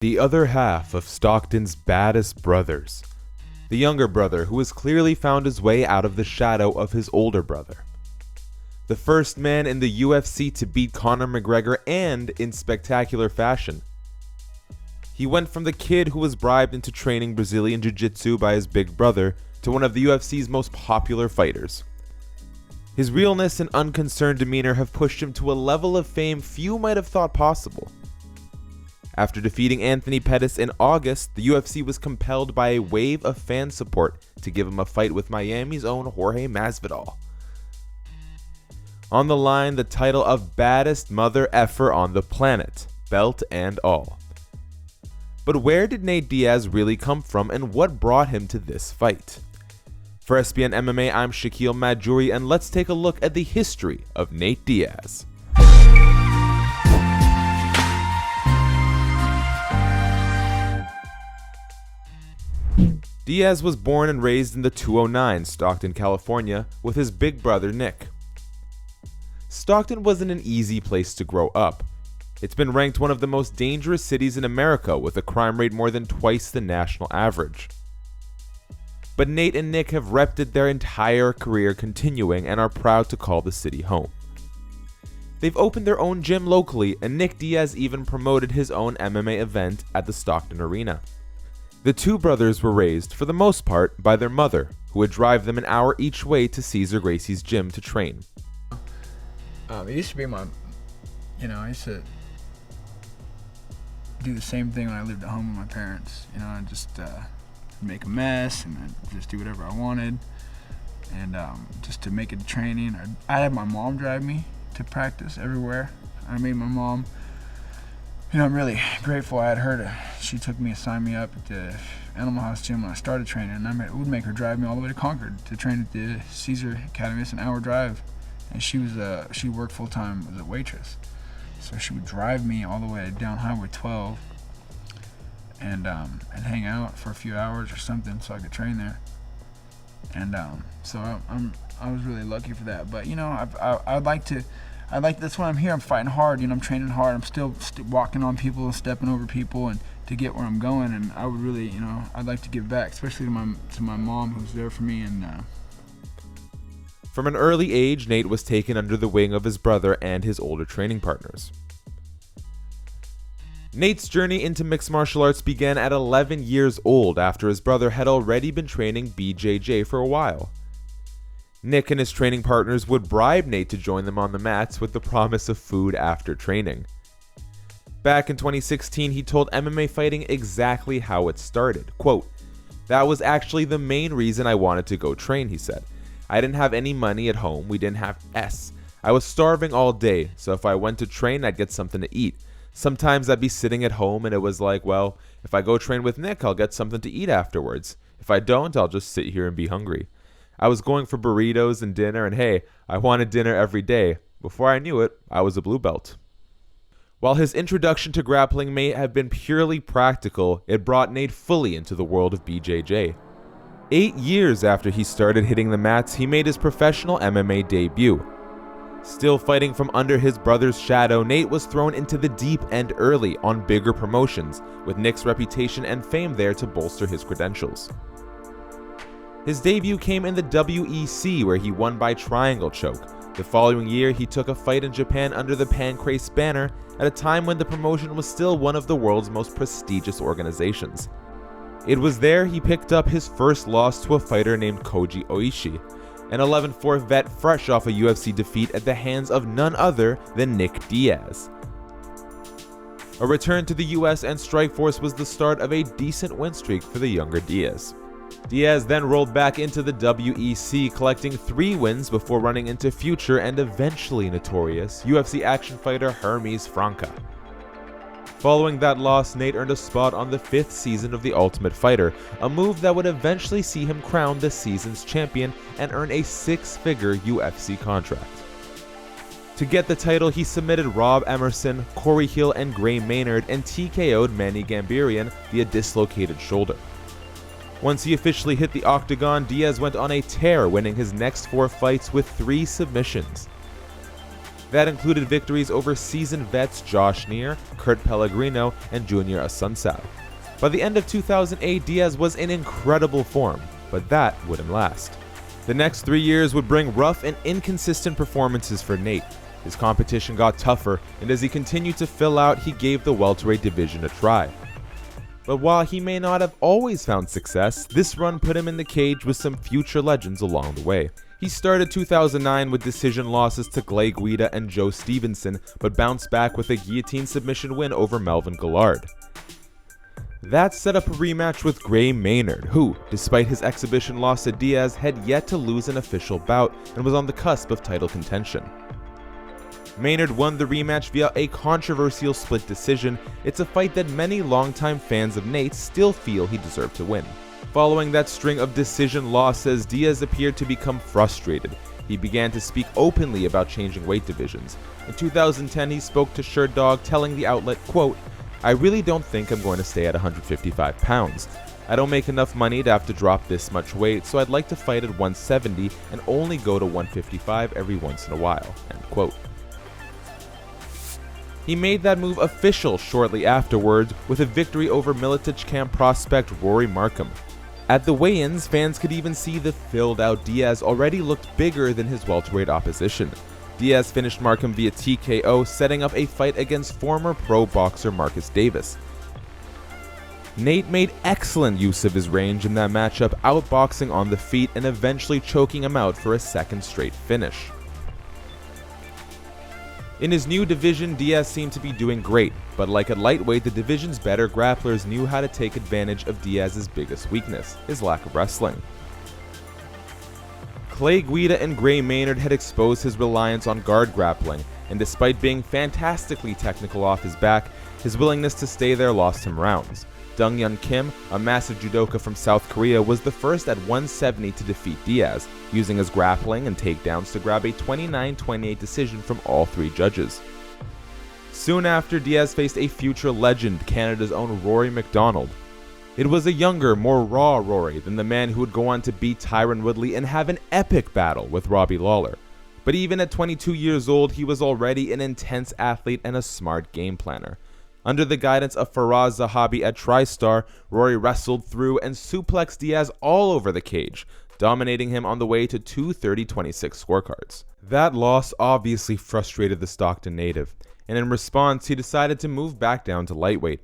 The other half of Stockton's baddest brothers. The younger brother who has clearly found his way out of the shadow of his older brother. The first man in the UFC to beat Conor McGregor, and in spectacular fashion. He went from the kid who was bribed into training Brazilian Jiu-Jitsu by his big brother to one of the UFC's most popular fighters. His realness and unconcerned demeanor have pushed him to a level of fame few might have thought possible. After defeating Anthony Pettis in August, the UFC was compelled by a wave of fan support to give him a fight with Miami's own Jorge Masvidal. On the line, the title of baddest mother effer on the planet, belt and all. But where did Nate Diaz really come from, and what brought him to this fight? For SBN MMA, I'm Shaquille Majuri, and let's take a look at the history of Nate Diaz. Diaz was born and raised in the 209, Stockton, California, with his big brother Nick. Stockton wasn't an easy place to grow up. It's been ranked one of the most dangerous cities in America, with a crime rate more than twice the national average. But Nate and Nick have repped it their entire career continuing and are proud to call the city home. They've opened their own gym locally, and Nick Diaz even promoted his own MMA event at the Stockton Arena. The two brothers were raised, for the most part, by their mother, who would drive them an hour each way to Cesar Gracie's gym to train. It used to be I used to do the same thing when I lived at home with my parents. I just make a mess and I'd just do whatever I wanted. And just to make it to training, I had my mom drive me to practice everywhere. I made my mom, I'm really grateful I had her she took me, signed me up at the Animal House gym when I started training, and I would make her drive me all the way to Concord to train at the Cesar Academy. It's an hour drive. And she worked full-time as a waitress. So she would drive me all the way down Highway 12 and hang out for a few hours or something so I could train there. And so I was really lucky for that. But that's why I'm here. I'm fighting hard. I'm training hard. I'm still walking on people and stepping over people and to get where I'm going. And I would really, I'd like to give back, especially to my mom who's there for me. And from an early age, Nate was taken under the wing of his brother and his older training partners. Nate's journey into mixed martial arts began at 11 years old after his brother had already been training BJJ for a while. Nick and his training partners would bribe Nate to join them on the mats with the promise of food after training. Back in 2016, he told MMA Fighting exactly how it started. Quote, "That was actually the main reason I wanted to go train," he said. "I didn't have any money at home. We didn't have I was starving all day, so if I went to train, I'd get something to eat. Sometimes I'd be sitting at home and it was like, well, if I go train with Nick, I'll get something to eat afterwards. If I don't, I'll just sit here and be hungry. I was going for burritos and dinner, and hey, I wanted dinner every day. Before I knew it, I was a blue belt." While his introduction to grappling may have been purely practical, it brought Nate fully into the world of BJJ. 8 years after he started hitting the mats, he made his professional MMA debut. Still fighting from under his brother's shadow, Nate was thrown into the deep end early on bigger promotions, with Nick's reputation and fame there to bolster his credentials. His debut came in the WEC, where he won by triangle choke. The following year, he took a fight in Japan under the Pancrase banner at a time when the promotion was still one of the world's most prestigious organizations. It was there he picked up his first loss to a fighter named Koji Oishi, an 11-4 vet fresh off a UFC defeat at the hands of none other than Nick Diaz. A return to the US and Strikeforce was the start of a decent win streak for the younger Diaz. Diaz then rolled back into the WEC, collecting 3 wins before running into future and eventually notorious UFC action fighter Hermes Franca. Following that loss, Nate earned a spot on the 5th season of The Ultimate Fighter, a move that would eventually see him crowned the season's champion and earn a 6-figure UFC contract. To get the title, he submitted Rob Emerson, Corey Hill, and Gray Maynard, and TKO'd Manny Gambirian via dislocated shoulder. Once he officially hit the octagon, Diaz went on a tear, winning his next 4 fights with 3 submissions. That included victories over seasoned vets Josh Neer, Kurt Pellegrino, and Junior Asuncao. By the end of 2008, Diaz was in incredible form, but that wouldn't last. The next 3 years would bring rough and inconsistent performances for Nate. His competition got tougher, and as he continued to fill out, he gave the welterweight division a try. But while he may not have always found success, this run put him in the cage with some future legends along the way. He started 2009 with decision losses to Clay Guida and Joe Stevenson, but bounced back with a guillotine submission win over Melvin Guillard. That set up a rematch with Gray Maynard, who, despite his exhibition loss to Diaz, had yet to lose an official bout and was on the cusp of title contention. Maynard won the rematch via a controversial split decision. It's a fight that many longtime fans of Nate still feel he deserved to win. Following that string of decision losses, Diaz appeared to become frustrated. He began to speak openly about changing weight divisions. In 2010, he spoke to Sherdog, telling the outlet, quote, "I really don't think I'm going to stay at 155 pounds. I don't make enough money to have to drop this much weight, so I'd like to fight at 170 and only go to 155 every once in a while." End quote. He made that move official shortly afterwards with a victory over Militich camp prospect Rory Markham. At the weigh-ins, fans could even see the filled-out Diaz already looked bigger than his welterweight opposition. Diaz finished Markham via TKO, setting up a fight against former pro boxer Marcus Davis. Nate made excellent use of his range in that matchup, outboxing on the feet and eventually choking him out for a second straight finish. In his new division, Diaz seemed to be doing great, but like at lightweight, the division's better grapplers knew how to take advantage of Diaz's biggest weakness, his lack of wrestling. Clay Guida and Gray Maynard had exposed his reliance on guard grappling, and despite being fantastically technical off his back, his willingness to stay there lost him rounds. Dong-Yun Kim, a massive judoka from South Korea, was the first at 170 to defeat Diaz, using his grappling and takedowns to grab a 29-28 decision from all three judges. Soon after, Diaz faced a future legend, Canada's own Rory MacDonald. It was a younger, more raw Rory than the man who would go on to beat Tyron Woodley and have an epic battle with Robbie Lawler. But even at 22 years old, he was already an intense athlete and a smart game planner. Under the guidance of Faraz Zahabi at TriStar, Rory wrestled through and suplexed Diaz all over the cage, dominating him on the way to two 30-26 scorecards. That loss obviously frustrated the Stockton native, and in response he decided to move back down to lightweight,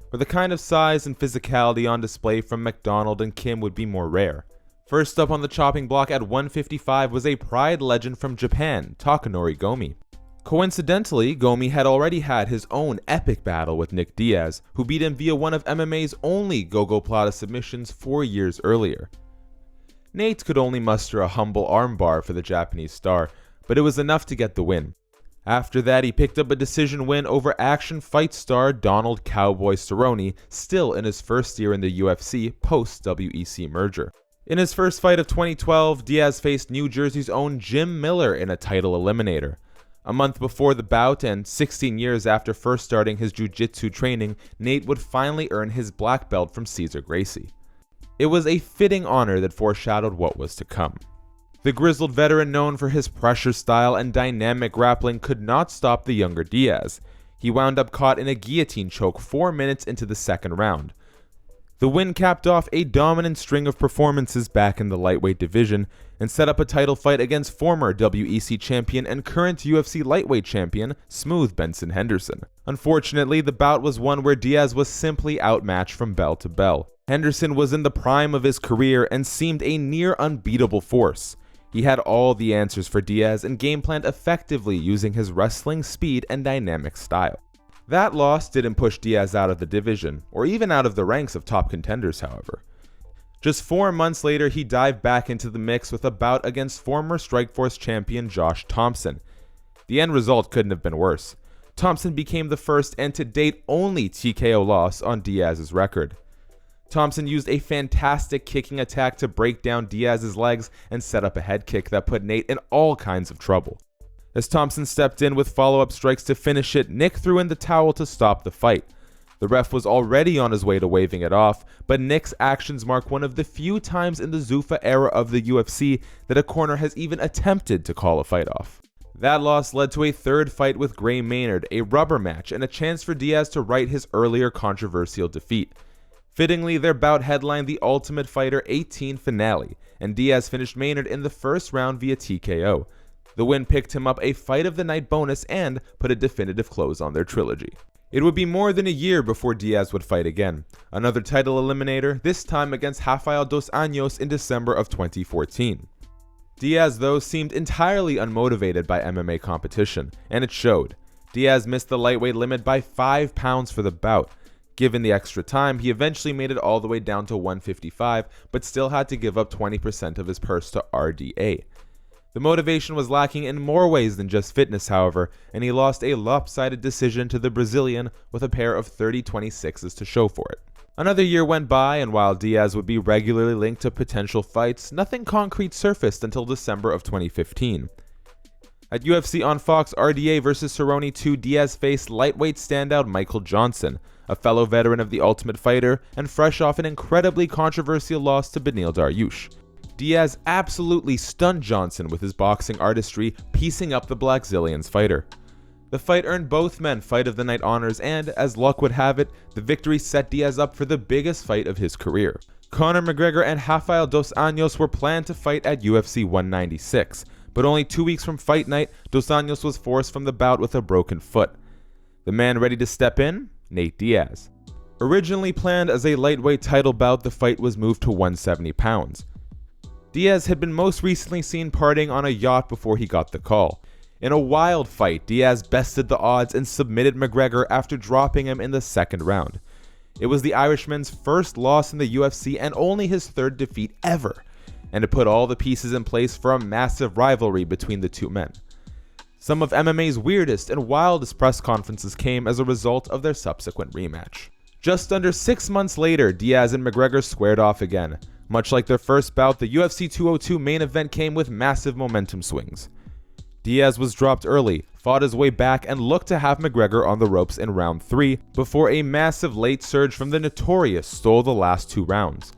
where the kind of size and physicality on display from MacDonald and Kim would be more rare. First up on the chopping block at 155 was a Pride legend from Japan, Takanori Gomi. Coincidentally, Gomi had already had his own epic battle with Nick Diaz, who beat him via one of MMA's only Gogoplata submissions 4 years earlier. Nate could only muster a humble armbar for the Japanese star, but it was enough to get the win. After that, he picked up a decision win over action fight star Donald Cowboy Cerrone, still in his first year in the UFC post-WEC merger. In his first fight of 2012, Diaz faced New Jersey's own Jim Miller in a title eliminator. A month before the bout and 16 years after first starting his jiu-jitsu training, Nate would finally earn his black belt from Cesar Gracie. It was a fitting honor that foreshadowed what was to come. The grizzled veteran known for his pressure style and dynamic grappling could not stop the younger Diaz. He wound up caught in a guillotine choke 4 minutes into the second round. The win capped off a dominant string of performances back in the lightweight division and set up a title fight against former WEC champion and current UFC lightweight champion, Smooth Benson Henderson. Unfortunately, the bout was one where Diaz was simply outmatched from bell to bell. Henderson was in the prime of his career and seemed a near unbeatable force. He had all the answers for Diaz and game planned effectively using his wrestling speed and dynamic style. That loss didn't push Diaz out of the division, or even out of the ranks of top contenders, however. Just 4 months later, he dived back into the mix with a bout against former Strikeforce champion Josh Thompson. The end result couldn't have been worse. Thompson became the first and to date only TKO loss on Diaz's record. Thompson used a fantastic kicking attack to break down Diaz's legs and set up a head kick that put Nate in all kinds of trouble. As Thompson stepped in with follow-up strikes to finish it, Nick threw in the towel to stop the fight. The ref was already on his way to waving it off, but Nick's actions mark one of the few times in the Zuffa era of the UFC that a corner has even attempted to call a fight off. That loss led to a third fight with Gray Maynard, a rubber match, and a chance for Diaz to right his earlier controversial defeat. Fittingly, their bout headlined the Ultimate Fighter 18 finale, and Diaz finished Maynard in the first round via TKO. The win picked him up a Fight of the Night bonus and put a definitive close on their trilogy. It would be more than a year before Diaz would fight again. Another title eliminator, this time against Rafael dos Anjos in December of 2014. Diaz, though, seemed entirely unmotivated by MMA competition, and it showed. Diaz missed the lightweight limit by 5 pounds for the bout. Given the extra time, he eventually made it all the way down to 155, but still had to give up 20% of his purse to RDA. The motivation was lacking in more ways than just fitness, however, and he lost a lopsided decision to the Brazilian with a pair of 30-26s to show for it. Another year went by, and while Diaz would be regularly linked to potential fights, nothing concrete surfaced until December of 2015. At UFC on Fox, RDA vs. Cerrone 2, Diaz faced lightweight standout Michael Johnson, a fellow veteran of The Ultimate Fighter, and fresh off an incredibly controversial loss to Beneil Dariush. Diaz absolutely stunned Johnson with his boxing artistry, piecing up the Blackzilian's fighter. The fight earned both men Fight of the Night honors and, as luck would have it, the victory set Diaz up for the biggest fight of his career. Conor McGregor and Rafael dos Anjos were planned to fight at UFC 196, but only 2 weeks from fight night, dos Anjos was forced from the bout with a broken foot. The man ready to step in? Nate Diaz. Originally planned as a lightweight title bout, the fight was moved to 170 pounds. Diaz had been most recently seen partying on a yacht before he got the call. In a wild fight, Diaz bested the odds and submitted McGregor after dropping him in the second round. It was the Irishman's first loss in the UFC and only his third defeat ever, and it put all the pieces in place for a massive rivalry between the two men. Some of MMA's weirdest and wildest press conferences came as a result of their subsequent rematch. Just under 6 months later, Diaz and McGregor squared off again. Much like their first bout, the UFC 202 main event came with massive momentum swings. Diaz was dropped early, fought his way back, and looked to have McGregor on the ropes in round 3 before a massive late surge from the Notorious stole the last 2 rounds.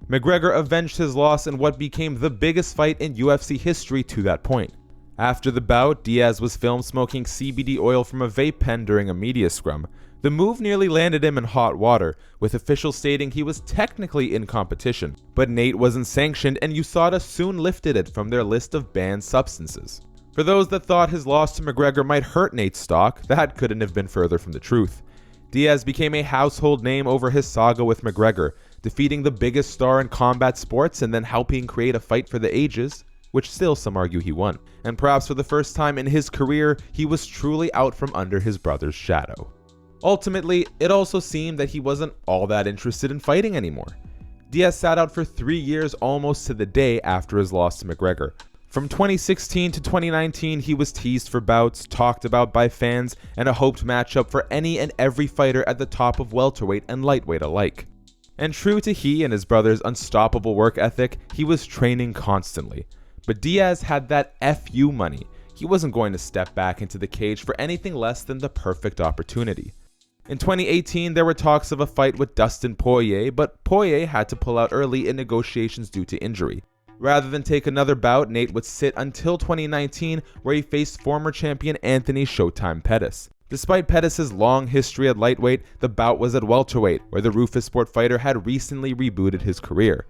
McGregor avenged his loss in what became the biggest fight in UFC history to that point. After the bout, Diaz was filmed smoking CBD oil from a vape pen during a media scrum. The move nearly landed him in hot water, with officials stating he was technically in competition, but Nate wasn't sanctioned and USADA soon lifted it from their list of banned substances. For those that thought his loss to McGregor might hurt Nate's stock, that couldn't have been further from the truth. Diaz became a household name over his saga with McGregor, defeating the biggest star in combat sports and then helping create a fight for the ages, which still some argue he won. And perhaps for the first time in his career, he was truly out from under his brother's shadow. Ultimately, it also seemed that he wasn't all that interested in fighting anymore. Diaz sat out for 3 years almost to the day after his loss to McGregor. From 2016 to 2019, he was teased for bouts, talked about by fans, and a hoped matchup for any and every fighter at the top of welterweight and lightweight alike. And true to he and his brother's unstoppable work ethic, he was training constantly. But Diaz had that FU money. He wasn't going to step back into the cage for anything less than the perfect opportunity. In 2018, there were talks of a fight with Dustin Poirier, but Poirier had to pull out early in negotiations due to injury. Rather than take another bout, Nate would sit until 2019, where he faced former champion Anthony Showtime Pettis. Despite Pettis' long history at lightweight, the bout was at welterweight, where the Rufus Sport fighter had recently rebooted his career.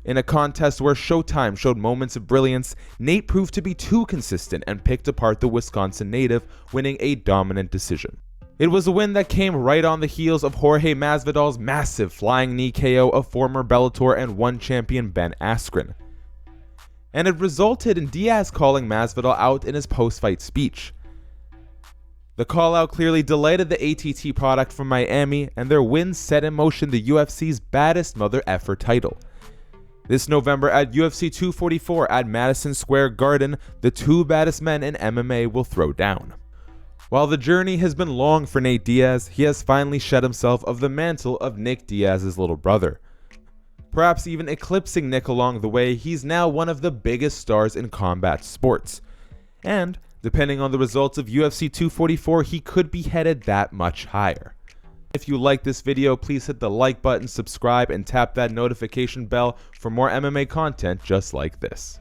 In a contest where Showtime showed moments of brilliance, Nate proved to be too consistent and picked apart the Wisconsin native, winning a dominant decision. It was a win that came right on the heels of Jorge Masvidal's massive flying knee KO of former Bellator and ONE champion Ben Askren. And it resulted in Diaz calling Masvidal out in his post-fight speech. The call-out clearly delighted the ATT product from Miami, and their win set in motion the UFC's baddest mother effer title. This November at UFC 244 at Madison Square Garden, the two baddest men in MMA will throw down. While the journey has been long for Nate Diaz, he has finally shed himself of the mantle of Nick Diaz's little brother. Perhaps even eclipsing Nick along the way, he's now one of the biggest stars in combat sports. And, depending on the results of UFC 244, he could be headed that much higher. If you like this video, please hit the like button, subscribe, and tap that notification bell for more MMA content just like this.